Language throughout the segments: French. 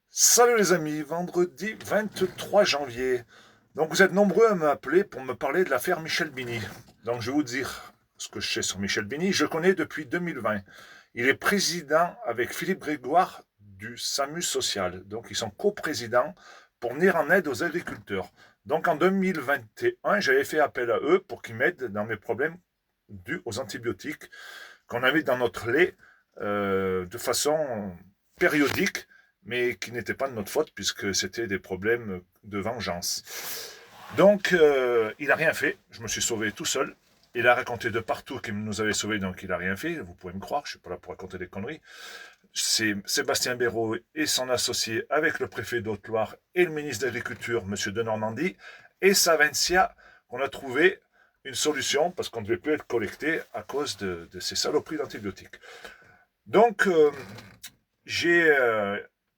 Salut les amis, vendredi 23 janvier. Donc vous êtes nombreux à m'appeler pour me parler de l'affaire Michel Bini. Donc je vais vous dire ce que je sais sur Michel Bini. Je connais depuis 2020. Il est président avec Philippe Grégoire du SAMU social. Donc ils sont coprésidents pour venir en aide aux agriculteurs. Donc en 2021, j'avais fait appel à eux pour qu'ils m'aident dans mes problèmes dus aux antibiotiques qu'on avait dans notre lait de façon périodique, mais qui n'était pas de notre faute puisque c'était des problèmes de vengeance. Donc, il n'a rien fait. Je me suis sauvé tout seul. Il a raconté de partout qu'il nous avait sauvés, donc il n'a rien fait. Vous pouvez me croire, je ne suis pas là pour raconter des conneries. C'est Sébastien Béraud et son associé avec le préfet d'Haute-Loire et le ministre de l'Agriculture, M. de Normandie, et Savencia, qu'on a trouvé une solution parce qu'on ne devait plus être collecté à cause de ces saloperies d'antibiotiques. Donc, j'ai,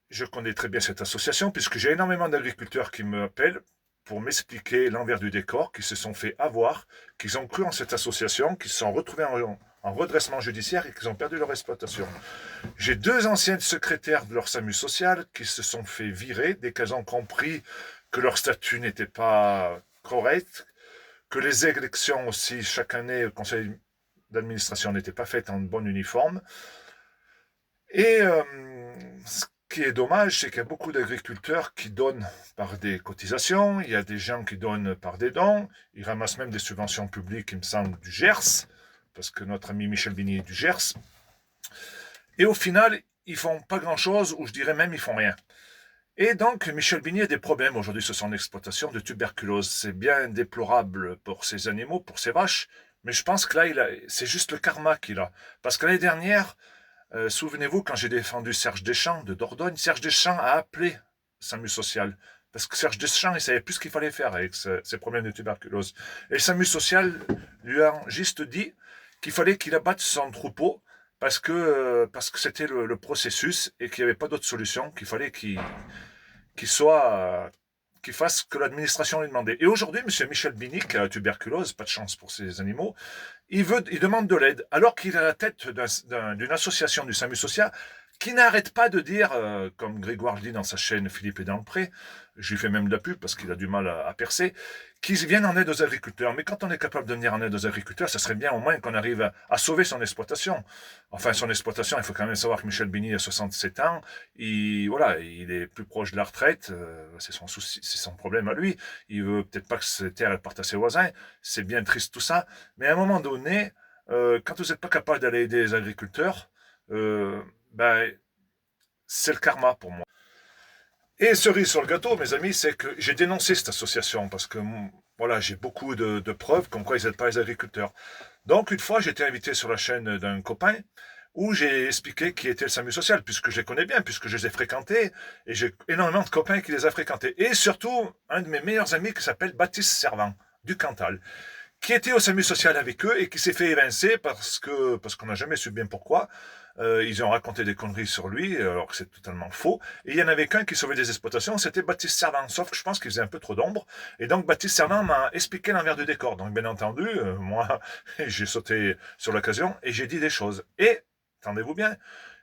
je connais très bien cette association puisque j'ai énormément d'agriculteurs qui m'appellent pour m'expliquer l'envers du décor, qui se sont fait avoir, qui ont cru en cette association, qui se sont retrouvés en redressement judiciaire et qui ont perdu leur exploitation. J'ai deux anciennes secrétaires de leur SAMU social qui se sont fait virer dès qu'elles ont compris que leur statut n'était pas correct, que les élections aussi chaque année au conseil d'administration n'étaient pas faites en bon uniforme. Et ce qui est dommage, c'est qu'il y a beaucoup d'agriculteurs qui donnent par des cotisations, il y a des gens qui donnent par des dons, ils ramassent même des subventions publiques, il me semble, du Gers, parce que notre ami Michel Bini est du Gers. Et au final, ils font pas grand-chose, ou je dirais même ils font rien. Et donc, Michel Bini a des problèmes aujourd'hui sur son exploitation de tuberculose. C'est bien déplorable pour ses animaux, pour ses vaches, mais je pense que là, c'est juste le karma qu'il a. Parce que l'année dernière, souvenez-vous, quand j'ai défendu Serge Deschamps de Dordogne, Serge Deschamps a appelé SAMU social. Parce que Serge Deschamps, il savait plus ce qu'il fallait faire avec ses problèmes de tuberculose. Et le SAMU social lui a juste dit qu'il fallait qu'il abatte son troupeau parce que c'était le processus et qu'il n'y avait pas d'autre solution, qu'il fallait qu'il soit qu'il fasse ce que l'administration lui demandait. Et aujourd'hui, M. Michel Bini, qui a la tuberculose, pas de chance pour ses animaux, il demande de l'aide, alors qu'il est à la tête d'une association du SAMU social qui n'arrête pas de dire, comme Grégoire le dit dans sa chaîne Philippe est dans le pré, je lui fais même de la pub parce qu'il a du mal à percer, qu'ils viennent en aide aux agriculteurs. Mais quand on est capable de venir en aide aux agriculteurs, ça serait bien au moins qu'on arrive à sauver son exploitation. Enfin, son exploitation, il faut quand même savoir que Michel Bini a 67 ans, voilà, il est plus proche de la retraite, c'est son souci, c'est son problème à lui. Il veut peut-être pas que ses terres partent à ses voisins, c'est bien triste tout ça, mais à un moment donné, quand vous n'êtes pas capable d'aller aider les agriculteurs, ben, c'est le karma pour moi. Et cerise sur le gâteau, mes amis, c'est que j'ai dénoncé cette association parce que voilà, j'ai beaucoup de preuves comme quoi ils n'aident pas les agriculteurs. Donc une fois, j'ai été invité sur la chaîne d'un copain où j'ai expliqué qui était le SAMU social, puisque je les connais bien, puisque je les ai fréquentés, et j'ai énormément de copains qui les ont fréquentés. Et surtout, un de mes meilleurs amis qui s'appelle Baptiste Servant, du Cantal, qui était au SAMU social avec eux et qui s'est fait évincer parce qu'on n'a jamais su bien pourquoi. Ils ont raconté des conneries sur lui, alors que c'est totalement faux. Et il y en avait qu'un qui sauvait des exploitations, c'était Baptiste Servant. Sauf que je pense qu'il faisait un peu trop d'ombre. Et donc Baptiste Servant m'a expliqué l'envers du décor. Donc bien entendu, moi, j'ai sauté sur l'occasion et j'ai dit des choses. Et, attendez-vous bien,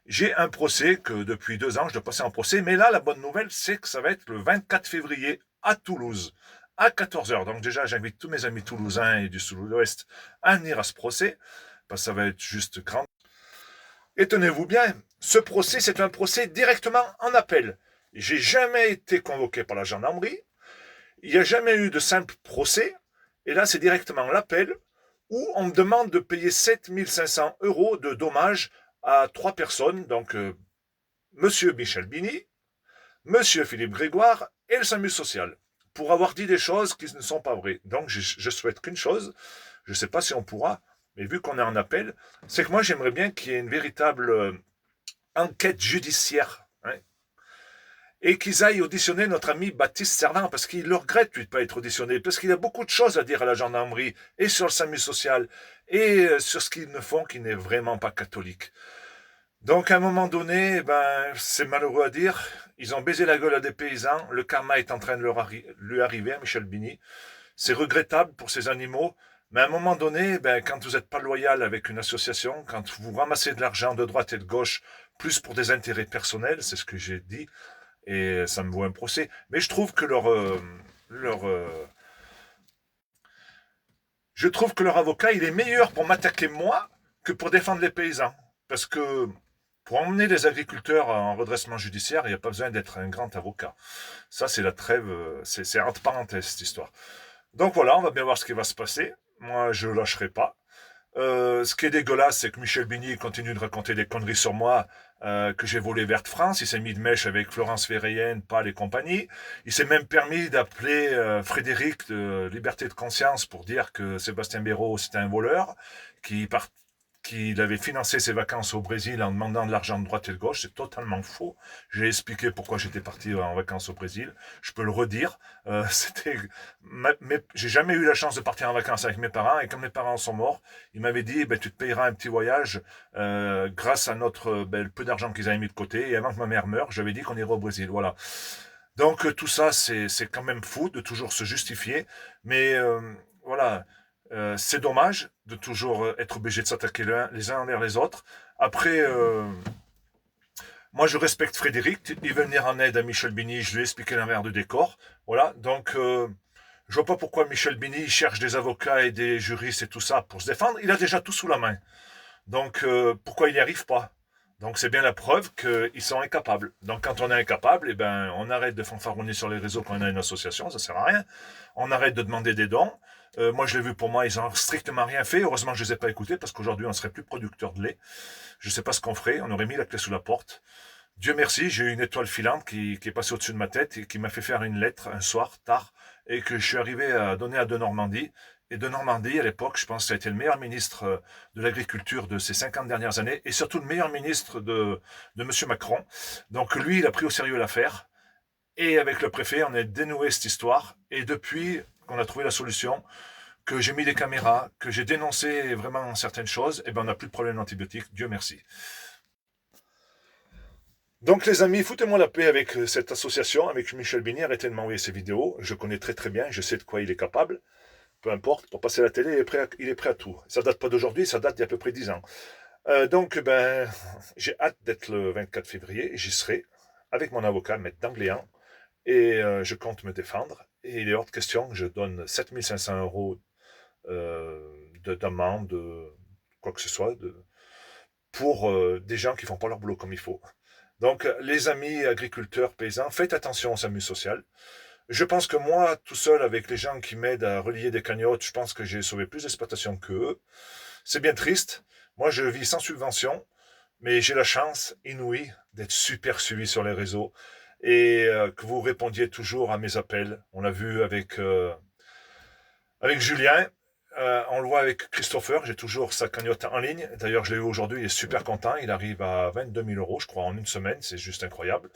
j'ai un procès que depuis 2 ans, je dois passer en procès. Mais là, la bonne nouvelle, c'est que ça va être le 24 février à Toulouse à 14 heures. Donc déjà, j'invite tous mes amis toulousains et du sud-ouest à venir à ce procès, parce que ça va être juste grand. Et tenez-vous bien, ce procès, c'est un procès directement en appel. J'ai jamais été convoqué par la gendarmerie, il n'y a jamais eu de simple procès, et là, c'est directement l'appel, où on me demande de payer 7 500 € de dommages à 3 personnes, donc Monsieur Michel Bini, Monsieur Philippe Grégoire et le SAMU social, pour avoir dit des choses qui ne sont pas vraies. Donc je souhaite qu'une chose, je ne sais pas si on pourra, mais vu qu'on est en appel, c'est que moi j'aimerais bien qu'il y ait une véritable enquête judiciaire, hein, et qu'ils aillent auditionner notre ami Baptiste Servant, parce qu'il le regrette lui de ne pas être auditionné, parce qu'il a beaucoup de choses à dire à la gendarmerie, et sur le SAMU social, et sur ce qu'ils ne font qui n'est vraiment pas catholique. Donc à un moment donné, ben, c'est malheureux à dire, ils ont baisé la gueule à des paysans, le karma est en train de lui arriver à Michel Bini. C'est regrettable pour ces animaux, mais à un moment donné, ben, quand vous n'êtes pas loyal avec une association, quand vous ramassez de l'argent de droite et de gauche, plus pour des intérêts personnels, c'est ce que j'ai dit, et ça me vaut un procès. Mais je trouve que je trouve que leur avocat, il est meilleur pour m'attaquer moi que pour défendre les paysans. Parce que pour emmener les agriculteurs en redressement judiciaire, il n'y a pas besoin d'être un grand avocat. Ça, c'est la trêve, c'est entre parenthèses, cette histoire. Donc voilà, on va bien voir ce qui va se passer. Moi, je lâcherai pas. Ce qui est dégueulasse, c'est que Michel Bigny continue de raconter des conneries sur moi, que j'ai volé Verte France. Il s'est mis de mèche avec Florence Ferreyen, Pal et compagnie. Il s'est même permis d'appeler Frédéric de Liberté de Conscience pour dire que Sébastien Béraud, c'était un voleur, qui part qu'il avait financé ses vacances au Brésil en demandant de l'argent de droite et de gauche. C'est totalement faux. J'ai expliqué pourquoi j'étais parti en vacances au Brésil. Je peux le redire. J'ai jamais eu la chance de partir en vacances avec mes parents. Et quand mes parents sont morts, ils m'avaient dit, ben, tu te payeras un petit voyage grâce à le peu d'argent qu'ils avaient mis de côté. Et avant que ma mère meure, j'avais dit qu'on irait au Brésil. Voilà. Donc tout ça, c'est quand même fou de toujours se justifier. Mais voilà, c'est dommage de toujours être obligé de s'attaquer les uns envers les autres. Après, moi je respecte Frédéric, il veut venir en aide à Michel Bigny, je lui ai expliqué l'envers du décor. Voilà, donc je vois pas pourquoi Michel Bigny cherche des avocats et des juristes et tout ça pour se défendre. Il a déjà tout sous la main. Donc pourquoi il n'y arrive pas? Donc c'est bien la preuve qu'ils sont incapables. Donc quand on est incapable, eh ben, on arrête de fanfaronner sur les réseaux quand on a une association, ça sert à rien. On arrête de demander des dons. Moi je l'ai vu pour moi, ils ont strictement rien fait. Heureusement je les ai pas écoutés parce qu'aujourd'hui on serait plus producteur de lait. Je sais pas ce qu'on ferait, on aurait mis la clé sous la porte. Dieu merci, j'ai eu une étoile filante qui est passée au-dessus de ma tête et qui m'a fait faire une lettre un soir, tard, et que je suis arrivé à donner à De Normandie. Et De Normandie, à l'époque, je pense que ça a été le meilleur ministre de l'agriculture de ces 50 dernières années, et surtout le meilleur ministre de M. Macron. Donc lui, il a pris au sérieux l'affaire, et avec le préfet, on a dénoué cette histoire, et depuis qu'on a trouvé la solution, que j'ai mis des caméras, que j'ai dénoncé vraiment certaines choses, et ben on n'a plus de problème d'antibiotiques, Dieu merci. Donc les amis, foutez-moi la paix avec cette association, avec Michel Bigny, arrêtez de m'envoyer ces vidéos, je connais très très bien, je sais de quoi il est capable, peu importe, pour passer à la télé, il est prêt à tout. Ça date pas d'aujourd'hui, ça date d'il y a à peu près 10 ans. Donc ben, j'ai hâte d'être le 24 février, j'y serai, avec mon avocat, Maître Dangléan, et je compte me défendre, et il est hors de question que je donne 7500 euros d'amende, quoi que ce soit, pour des gens qui font pas leur boulot comme il faut. Donc, les amis agriculteurs, paysans, faites attention au SAMU social. Je pense que moi, tout seul, avec les gens qui m'aident à relier des cagnottes, je pense que j'ai sauvé plus d'exploitations qu'eux. C'est bien triste. Moi, je vis sans subvention, mais j'ai la chance inouïe d'être super suivi sur les réseaux et que vous répondiez toujours à mes appels. On l'a vu avec Julien, on le voit avec Christopher, j'ai toujours sa cagnotte en ligne. D'ailleurs, je l'ai eu aujourd'hui, il est super content. Il arrive à 22 000 euros, je crois, en une semaine. C'est juste incroyable.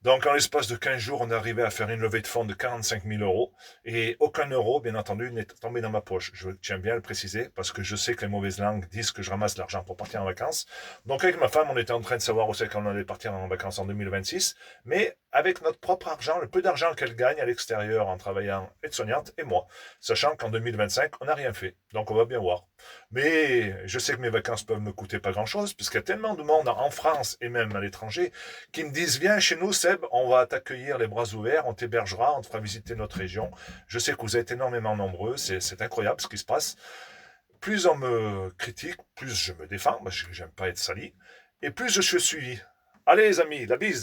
Donc, en l'espace de 15 jours, on est arrivé à faire une levée de fonds de 45 000 euros. Et aucun euro, bien entendu, n'est tombé dans ma poche. Je tiens bien à le préciser parce que je sais que les mauvaises langues disent que je ramasse l'argent pour partir en vacances. Donc, avec ma femme, on était en train de savoir où c'est qu'on allait partir en vacances en 2026. Mais avec notre propre argent, le peu d'argent qu'elle gagne à l'extérieur en travaillant aide-soignante et moi. Sachant qu'en 2025, on n'a rien fait. Donc, on va bien voir. Mais je sais que mes vacances peuvent me coûter pas grand-chose, puisqu'il y a tellement de monde en France et même à l'étranger qui me disent viens chez nous, Seb, on va t'accueillir les bras ouverts, on t'hébergera, on te fera visiter notre région. Je sais que vous êtes énormément nombreux, c'est incroyable ce qui se passe. Plus on me critique, plus je me défends, parce que j'aime pas être sali, et plus je suis suivi. Allez les amis, la bise.